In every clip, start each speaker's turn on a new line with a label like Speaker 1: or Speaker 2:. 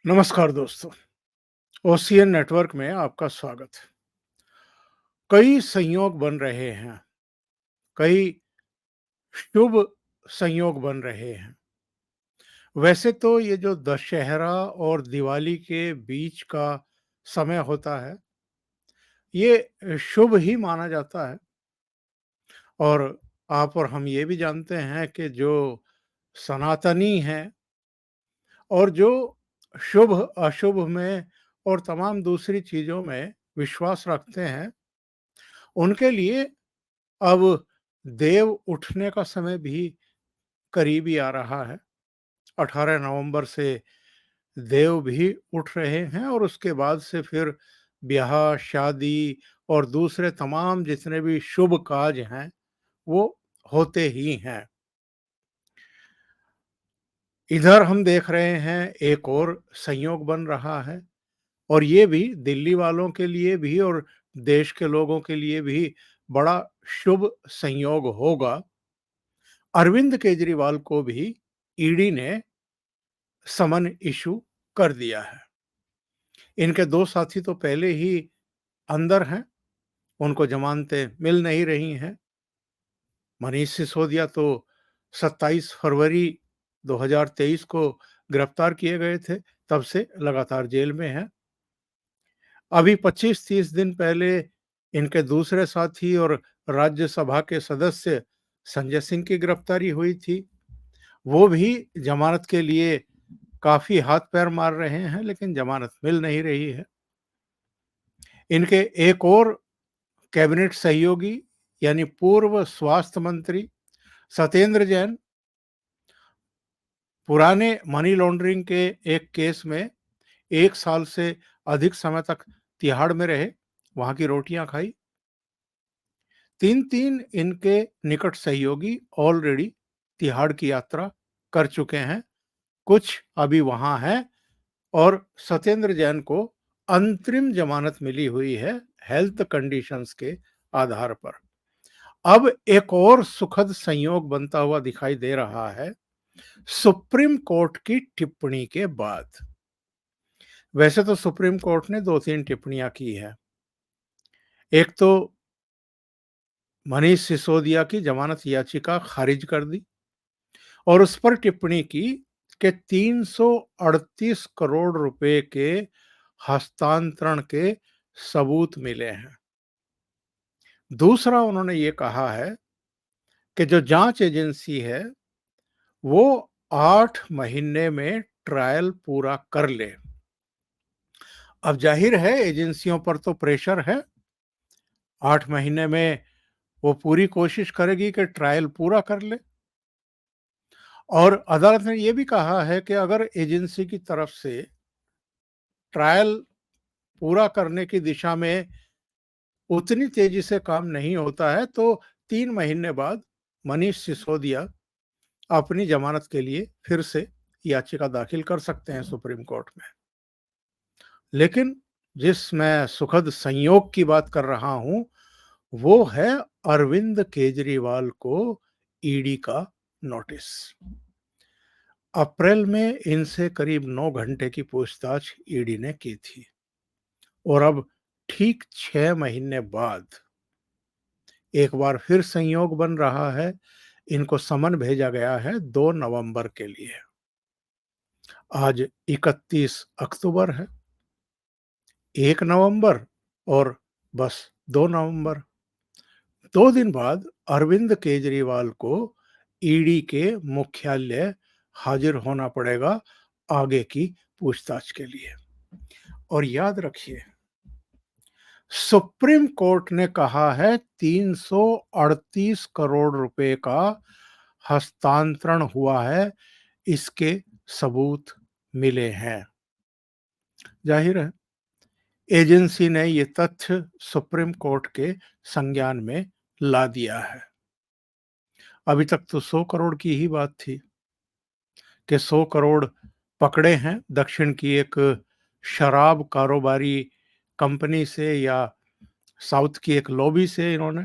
Speaker 1: नमस्कार दोस्तों। Ocean network में आपका स्वागत है। कई संयोग बन रहे हैं, कई शुभ संयोग बन रहे हैं। वैसे तो ये जो दशहरा और दिवाली के बीच का समय होता है, ये शुभ ही माना जाता है। और आप और हम ये भी जानते हैं कि जो सनातनी हैं और जो शुभ अशुभ में और तमाम दूसरी चीज़ों में विश्वास रखते हैं, उनके लिए अब देव उठने का समय भी करीब ही आ रहा है। 18 नवंबर से देव भी उठ रहे हैं और उसके बाद से फिर ब्याह, शादी और दूसरे तमाम जितने भी शुभ काज हैं, वो होते ही हैं। इधर हम देख रहे हैं एक और संयोग बन रहा है और ये भी दिल्ली वालों के लिए भी और देश के लोगों के लिए भी बड़ा शुभ संयोग होगा। अरविंद केजरीवाल को भी ईडी ने समन इशू कर दिया है। इनके दो साथी तो पहले ही अंदर हैं, उनको जमानतें मिल नहीं रही हैं। मनीष सिसोदिया तो 27 फरवरी 2023 को गिरफ्तार किए गए थे, तब से लगातार जेल में हैं। अभी 25-30 दिन पहले इनके दूसरे साथी और राज्यसभा के सदस्य संजय सिंह की गिरफ्तारी हुई थी। वो भी जमानत के लिए काफ़ी हाथ-पैर मार रहे हैं, लेकिन ज़मानत मिल नहीं रही है। इनके एक और कैबिनेट सहयोगी यानी पूर्व स्वास्थ्य मंत्री सत्येंद्र जैन पुराने मनी लॉन्ड्रिंग के एक केस में 1 साल से अधिक समय तक तिहाड़ में रहे, वहाँ की रोटियाँ खाई। 3-3 इनके निकट सहयोगी ऑलरेडी तिहाड़ की यात्रा कर चुके हैं, कुछ अभी वहाँ हैं और सत्येंद्र जैन को अंतरिम जमानत मिली हुई है हेल्थ कंडीशंस के आधार पर। अब एक और सुखद संयोग बनता हुआ दिखाई दे रहा है सुप्रीम कोर्ट की टिप्पणी के बाद। वैसे तो सुप्रीम कोर्ट ने 2-3 टिप्पणियां की है। एक तो मनीष सिसोदिया की जमानत याचिका खारिज कर दी और उस पर टिप्पणी की कि 338 करोड़ रुपए के हस्तांतरण के सबूत मिले हैं। दूसरा उन्होंने ये कहा है कि जो जांच एजेंसी है वो 8 महीने में ट्रायल पूरा कर ले। अब जाहिर है एजेंसियों पर तो प्रेशर है। 8 महीने में वो पूरी कोशिश करेगी कि ट्रायल पूरा कर ले। और अदालत ने ये भी कहा है कि अगर एजेंसी की तरफ से ट्रायल पूरा करने की दिशा में उतनी तेजी से काम नहीं होता है तो 3 महीने बाद मनीष सिसोदिया अपनी जमानत के लिए फिर से याचिका दाखिल कर सकते हैं सुप्रीम कोर्ट में। लेकिन जिस मैं सुखद संयोग की बात कर रहा हूं वो है अरविंद केजरीवाल को ईडी का नोटिस। अप्रैल में इनसे करीब 9 घंटे की पूछताछ ईडी ने की थी और अब ठीक 6 महीने बाद एक बार फिर संयोग बन रहा है। इनको समन भेजा गया है 2 नवंबर के लिए। आज 31 अक्टूबर है। 1 नवंबर और बस 2 नवंबर। 2 दिन बाद अरविंद केजरीवाल को ईडी के मुख्यालय हाजिर होना पड़ेगा आगे की पूछताछ के लिए। और याद रखिए, सुप्रीम कोर्ट ने कहा है 338 करोड़ रुपए का हस्तांतरण हुआ है, इसके सबूत मिले हैं। जाहिर है एजेंसी ने ये तथ्य सुप्रीम कोर्ट के संज्ञान में ला दिया है। अभी तक तो 100 करोड़ की ही बात थी कि 100 करोड़ पकड़े हैं दक्षिण की एक शराब कारोबारी कंपनी से या साउथ की एक लॉबी से इन्होंने,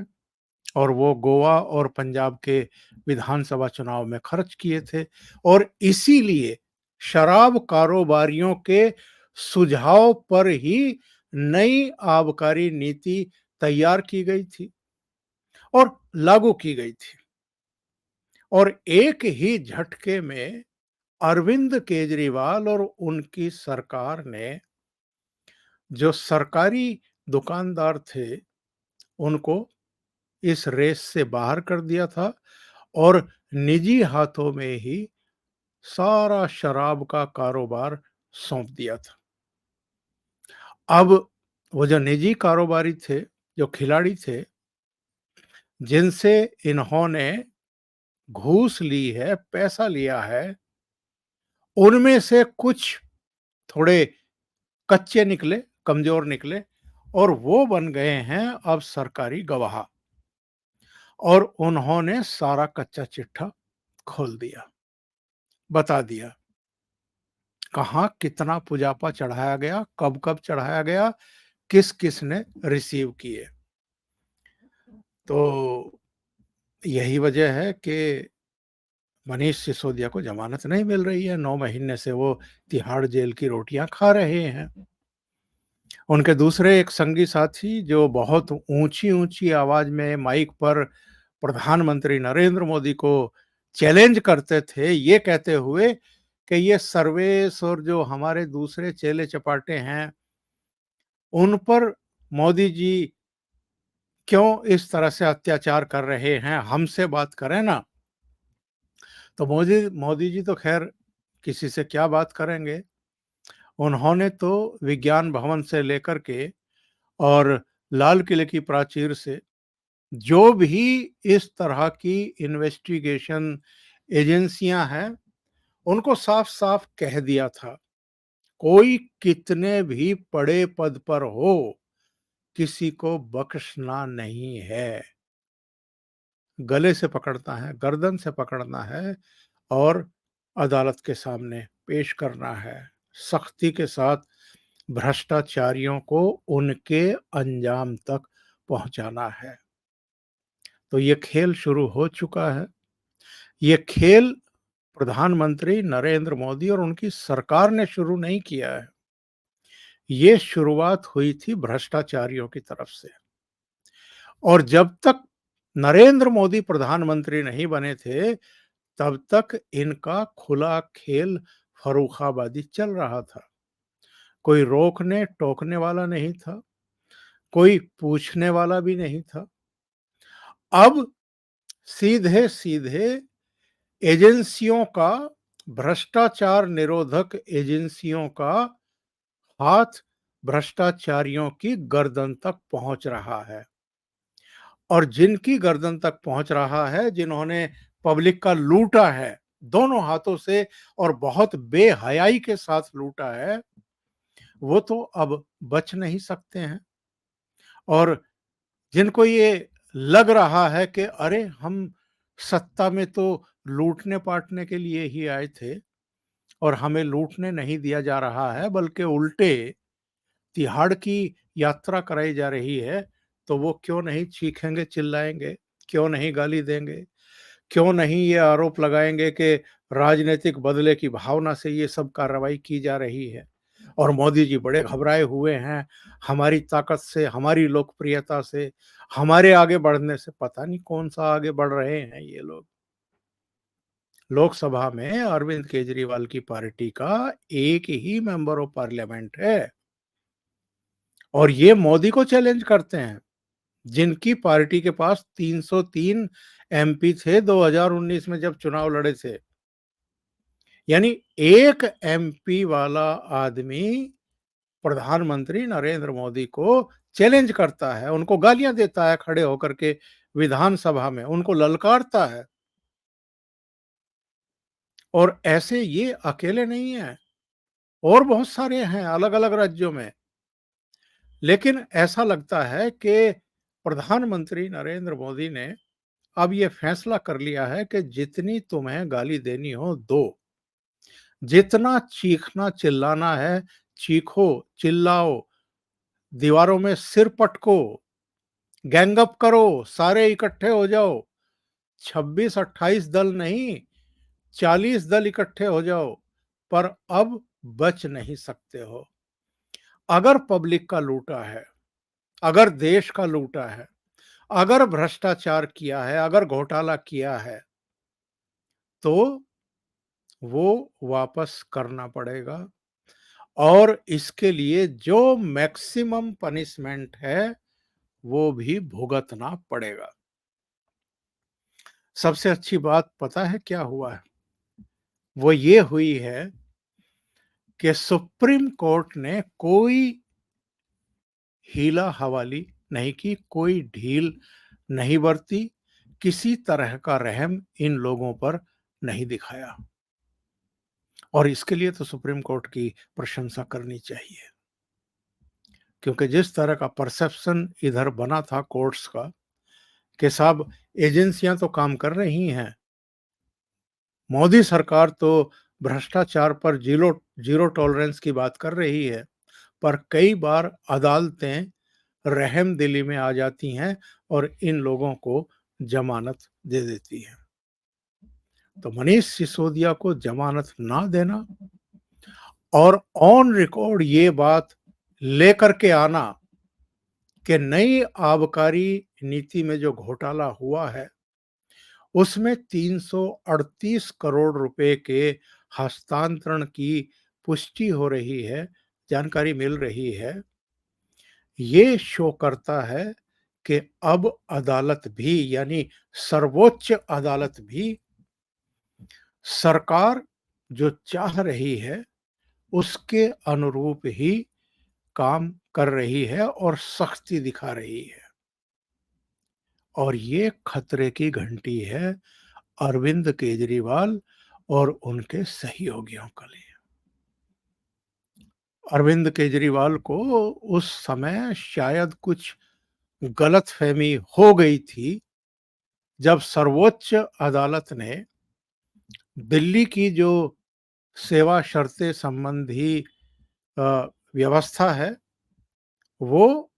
Speaker 1: और वो गोवा और पंजाब के विधानसभा चुनाव में खर्च किए थे और इसीलिए शराब कारोबारियों के सुझाव पर ही नई आबकारी नीति तैयार की गई थी और लागू की गई थी। और एक ही झटके में अरविंद केजरीवाल और उनकी सरकार ने जो सरकारी दुकानदार थे उनको इस रेस से बाहर कर दिया था और निजी हाथों में ही सारा शराब का कारोबार सौंप दिया था। अब वो जो निजी कारोबारी थे, जो खिलाड़ी थे, जिनसे इन्होंने घूस ली है, पैसा लिया है, उनमें से कुछ थोड़े कच्चे निकले, कमजोर निकले और वो बन गए हैं अब सरकारी गवाह। और उन्होंने सारा कच्चा चिट्ठा खोल दिया, बता दिया कहाँ कितना पुजापा चढ़ाया गया, कब कब चढ़ाया गया, किस किस ने रिसीव किए। तो यही वजह है कि मनीष सिसोदिया को जमानत नहीं मिल रही है। 9 महीने से वो तिहाड़ जेल की रोटियां खा रहे हैं। उनके दूसरे एक संगी साथी जो बहुत ऊंची ऊंची आवाज में माइक पर प्रधानमंत्री नरेंद्र मोदी को चैलेंज करते थे, ये कहते हुए कि ये सर्वेश और जो हमारे दूसरे चेले चपाटे हैं, उन पर मोदी जी क्यों इस तरह से अत्याचार कर रहे हैं, हमसे बात करें ना। तो मोदी मोदी जी तो खैर किसी से क्या बात करेंगे। उन्होंने तो विज्ञान भवन से लेकर के और लाल किले की प्राचीर से जो भी इस तरह की इन्वेस्टिगेशन एजेंसियां हैं, उनको साफ साफ कह दिया था, कोई कितने भी बड़े पद पर हो, किसी को बख्शना नहीं है। गले से पकड़ना है, गर्दन से पकड़ना है और अदालत के सामने पेश करना है। सख्ती के साथ भ्रष्टाचारियों को उनके अंजाम तक पहुंचाना है। तो ये खेल शुरू हो चुका है। ये खेल प्रधानमंत्री नरेंद्र मोदी और उनकी सरकार ने शुरू नहीं किया है। ये शुरुआत हुई थी भ्रष्टाचारियों की तरफ से। और जब तक नरेंद्र मोदी प्रधानमंत्री नहीं बने थे, तब तक इनका खुला खेल फर्रुखाबादी चल रहा था। कोई रोकने टोकने वाला नहीं था, कोई पूछने वाला भी नहीं था। अब सीधे सीधे एजेंसियों का, भ्रष्टाचार निरोधक एजेंसियों का हाथ भ्रष्टाचारियों की गर्दन तक पहुंच रहा है। और जिनकी गर्दन तक पहुंच रहा है, जिन्होंने पब्लिक का लूटा है दोनों हाथों से और बहुत बेहयाई के साथ लूटा है, वो तो अब बच नहीं सकते हैं। और जिनको ये लग रहा है कि अरे हम सत्ता में तो लूटने पाटने के लिए ही आए थे और हमें लूटने नहीं दिया जा रहा है, बल्कि उल्टे तिहाड़ की यात्रा कराई जा रही है, तो वो क्यों नहीं चीखेंगे, चिल्लाएंगे, क्यों नहीं गाली देंगे, क्यों नहीं ये आरोप लगाएंगे कि राजनीतिक बदले की भावना से ये सब कार्रवाई की जा रही है और मोदी जी बड़े घबराए हुए हैं, हमारी ताकत से, हमारी लोकप्रियता से, हमारे आगे बढ़ने से। पता नहीं कौन सा आगे बढ़ रहे हैं ये लोग। लोकसभा में अरविंद केजरीवाल की पार्टी का एक ही मेंबर ऑफ पार्लियामेंट है और ये मोदी को चैलेंज करते हैं, जिनकी पार्टी के पास 303 एमपी थे 2019 में जब चुनाव लड़े थे। यानी एक एमपी वाला आदमी प्रधानमंत्री नरेंद्र मोदी को चैलेंज करता है, उनको गालियां देता है खड़े होकर के विधानसभा में, उनको ललकारता है। और ऐसे ये अकेले नहीं है, और बहुत सारे हैं अलग अलग राज्यों में। लेकिन ऐसा लगता है कि प्रधानमंत्री नरेंद्र मोदी ने अब ये फैसला कर लिया है कि जितनी तुम्हें गाली देनी हो दो, जितना चीखना चिल्लाना है चीखो, चिल्लाओ, दीवारों में सिर पटको, गैंगअप करो, सारे इकट्ठे हो जाओ। 26-28 दल नहीं, 40 दल इकट्ठे हो जाओ, पर अब बच नहीं सकते हो। अगर पब्लिक का लूटा है, अगर देश का लूटा है, अगर भ्रष्टाचार किया है, अगर घोटाला किया है, तो वो वापस करना पड़ेगा और इसके लिए जो मैक्सिमम पनिशमेंट है, वो भी भुगतना पड़ेगा। सबसे अच्छी बात पता है क्या हुआ है? वो ये हुई है कि सुप्रीम कोर्ट ने कोई हीला हवाली नहीं की, कोई ढील नहीं बरती, किसी तरह का रहम इन लोगों पर नहीं दिखाया और इसके लिए तो सुप्रीम कोर्ट की प्रशंसा करनी चाहिए। क्योंकि जिस तरह का परसेप्शन इधर बना था कोर्ट्स का कि साहब एजेंसियां तो काम कर रही हैं, मोदी सरकार तो भ्रष्टाचार पर जीरो जीरो टॉलरेंस की बात कर रही है, पर कई बार अदालतें रहम दिली में आ जाती हैं और इन लोगों को जमानत दे देती हैं। तो मनीष सिसोदिया को जमानत ना देना और ऑन रिकॉर्ड ये बात लेकर के आना कि नई आबकारी नीति में जो घोटाला हुआ है उसमें 338 करोड़ रुपए के हस्तांतरण की पुष्टि हो रही है, जानकारी मिल रही है। ये शो करता है कि अब अदालत भी यानी सर्वोच्च अदालत भी सरकार जो चाह रही है उसके अनुरूप ही काम कर रही है और सख्ती दिखा रही है। और ये खतरे की घंटी है अरविंद केजरीवाल और उनके सहयोगियों के लिए। अरविंद केजरीवाल को उस समय शायद कुछ गलतफहमी हो गई थी जब सर्वोच्च अदालत ने दिल्ली की जो सेवा शर्तें संबंधी अ, व्यवस्था है वो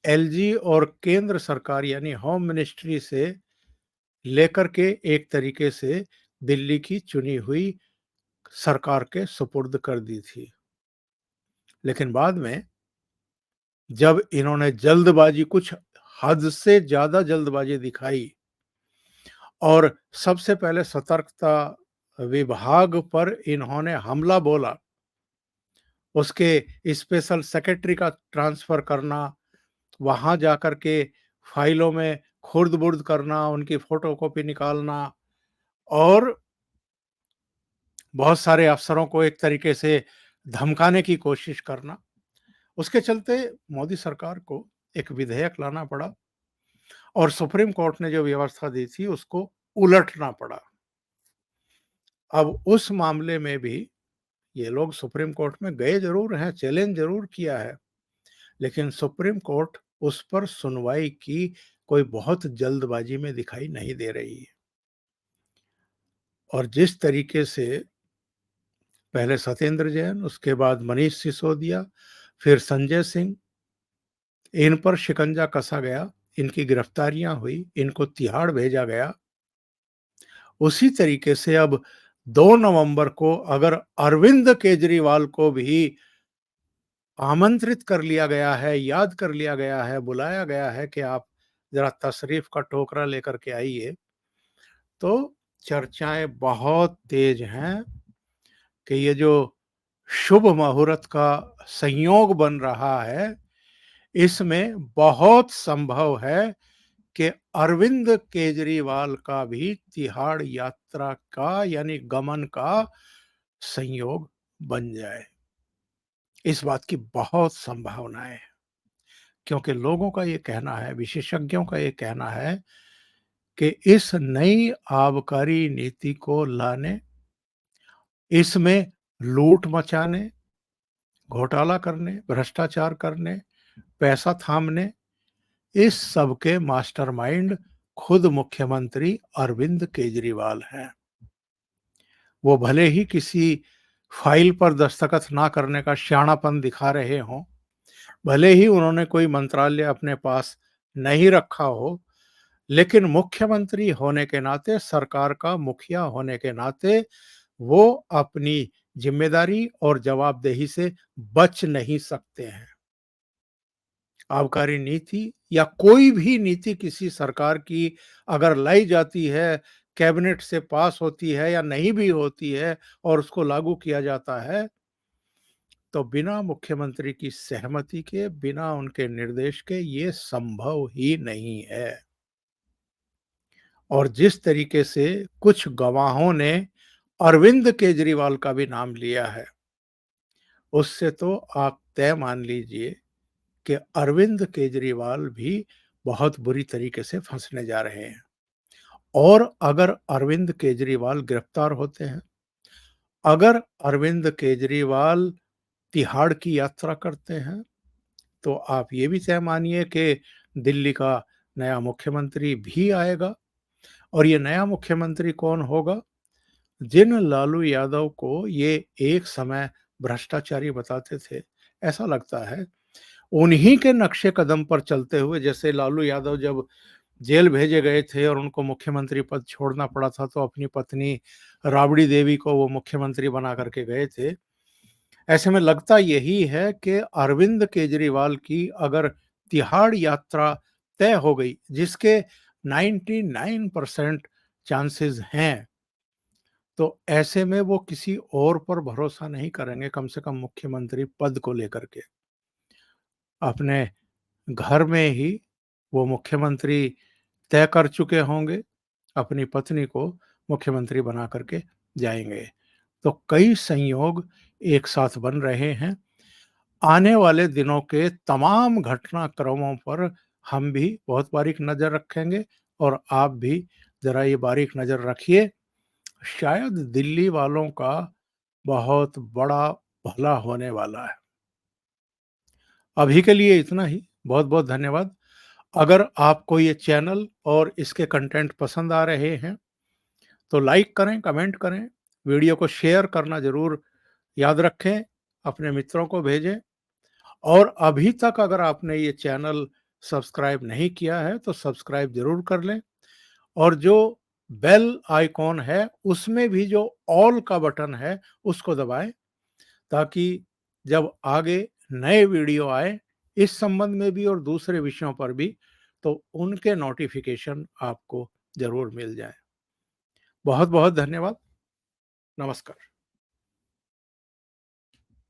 Speaker 1: एलजी और केंद्र सरकार यानी होम मिनिस्ट्री से लेकर के एक तरीके से दिल्ली की चुनी हुई सरकार के सुपुर्द कर दी थी। लेकिन बाद में जब इन्होंने जल्दबाजी कुछ हद से ज्यादा जल्दबाजी दिखाई और सबसे पहले सतर्कता विभाग पर इन्होंने हमला बोला, उसके स्पेशल सेक्रेटरी का ट्रांसफर करना, वहां जाकर के फाइलों में खुर्द-बुर्द करना, उनकी फोटोकॉपी निकालना और बहुत सारे अफसरों को एक तरीके से धमकाने की कोशिश करना। उसके चलते मोदी सरकार को एक विधेयक लाना पड़ा और सुप्रीम कोर्ट ने जो व्यवस्था दी थी उसको उलटना पड़ा। अब उस मामले में भी ये लोग सुप्रीम कोर्ट में गए जरूर हैं, चैलेंज जरूर किया है, लेकिन सुप्रीम कोर्ट उस पर सुनवाई की कोई बहुत जल्दबाजी में दिखाई नहीं दे रही है। और जिस तरीके से पहले सत्येंद्र जैन, उसके बाद मनीष सिसोदिया, फिर संजय सिंह, इन पर शिकंजा कसा गया, इनकी गिरफ्तारियां हुई, इनको तिहाड़ भेजा गया, उसी तरीके से अब 2 नवंबर को अगर अरविंद केजरीवाल को भी आमंत्रित कर लिया गया है, याद कर लिया गया है, बुलाया गया है कि आप जरा तशरीफ का टोकरा लेकर के आइए, तो चर्चाएं बहुत तेज हैं कि ये जो शुभ मुहूर्त का संयोग बन रहा है, इसमें बहुत संभव है कि अरविंद केजरीवाल का भी तिहाड़ यात्रा का यानी गमन का संयोग बन जाए। इस बात की बहुत संभावनाएं हैं क्योंकि लोगों का ये कहना है, विशेषज्ञों का ये कहना है कि इस नई आबकारी नीति को लाने, इसमें लूट मचाने, घोटाला करने, भ्रष्टाचार करने, पैसा थामने, इस सब के मास्टरमाइंड खुद मुख्यमंत्री अरविंद केजरीवाल हैं। वो भले ही किसी फाइल पर दस्तखत ना करने का शाणापन दिखा रहे हों, भले ही उन्होंने कोई मंत्रालय अपने पास नहीं रखा हो, लेकिन मुख्यमंत्री होने के नाते, सरकार का मुखिया होने के नाते वो अपनी ज़िम्मेदारी और जवाबदेही से बच नहीं सकते हैं। आबकारी नीति या कोई भी नीति किसी सरकार की अगर लाई जाती है, कैबिनेट से पास होती है या नहीं भी होती है और उसको लागू किया जाता है, तो बिना मुख्यमंत्री की सहमति के, बिना उनके निर्देश के ये संभव ही नहीं है। और जिस तरीके से कुछ गवाहों ने अरविंद केजरीवाल का भी नाम लिया है, उससे तो आप तय मान लीजिए कि अरविंद केजरीवाल भी बहुत बुरी तरीके से फंसने जा रहे हैं। और अगर अरविंद केजरीवाल गिरफ्तार होते हैं, अगर अरविंद केजरीवाल तिहाड़ की यात्रा करते हैं, तो आप ये भी तय मानिए कि दिल्ली का नया मुख्यमंत्री भी आएगा। और ये नया मुख्यमंत्री कौन होगा? जिन लालू यादव को ये एक समय भ्रष्टाचारी बताते थे, ऐसा लगता है उन्हीं के नक्शे कदम पर चलते हुए, जैसे लालू यादव जब जेल भेजे गए थे और उनको मुख्यमंत्री पद छोड़ना पड़ा था, तो अपनी पत्नी राबड़ी देवी को वो मुख्यमंत्री बना करके गए थे। ऐसे में लगता यही है कि अरविंद केजरीवाल की अगर तिहाड़ यात्रा तय हो गई, जिसके 99% चांसेस हैं, तो ऐसे में वो किसी और पर भरोसा नहीं करेंगे, कम से कम मुख्यमंत्री पद को लेकर के। अपने घर में ही वो मुख्यमंत्री तय कर चुके होंगे, अपनी पत्नी को मुख्यमंत्री बना करके जाएँगे। तो कई संयोग एक साथ बन रहे हैं। आने वाले दिनों के तमाम घटनाक्रमों पर हम भी बहुत बारीक नज़र रखेंगे और आप भी ज़रा ये बारीक नज़र रखिए। शायद दिल्ली वालों का बहुत बड़ा भला होने वाला है। अभी के लिए इतना ही। बहुत-बहुत धन्यवाद। अगर आपको ये चैनल और इसके कंटेंट पसंद आ रहे हैं, तो लाइक करें, कमेंट करें, वीडियो को शेयर करना ज़रूर याद रखें, अपने मित्रों को भेजें। और अभी तक अगर आपने ये चैनल सब्सक्राइब नहीं किया है, तो सब्सक्राइब ज़रूर कर लें। और जो बेल आइकॉन है, उसमें भी जो ऑल का बटन है, उसको दबाएँ, ताकि जब आगे नए वीडियो आए, इस संबंध में भी और दूसरे विषयों पर भी, तो उनके नोटिफ़िकेशन आपको ज़रूर मिल जाएँ। बहुत-बहुत धन्यवाद। नमस्कार।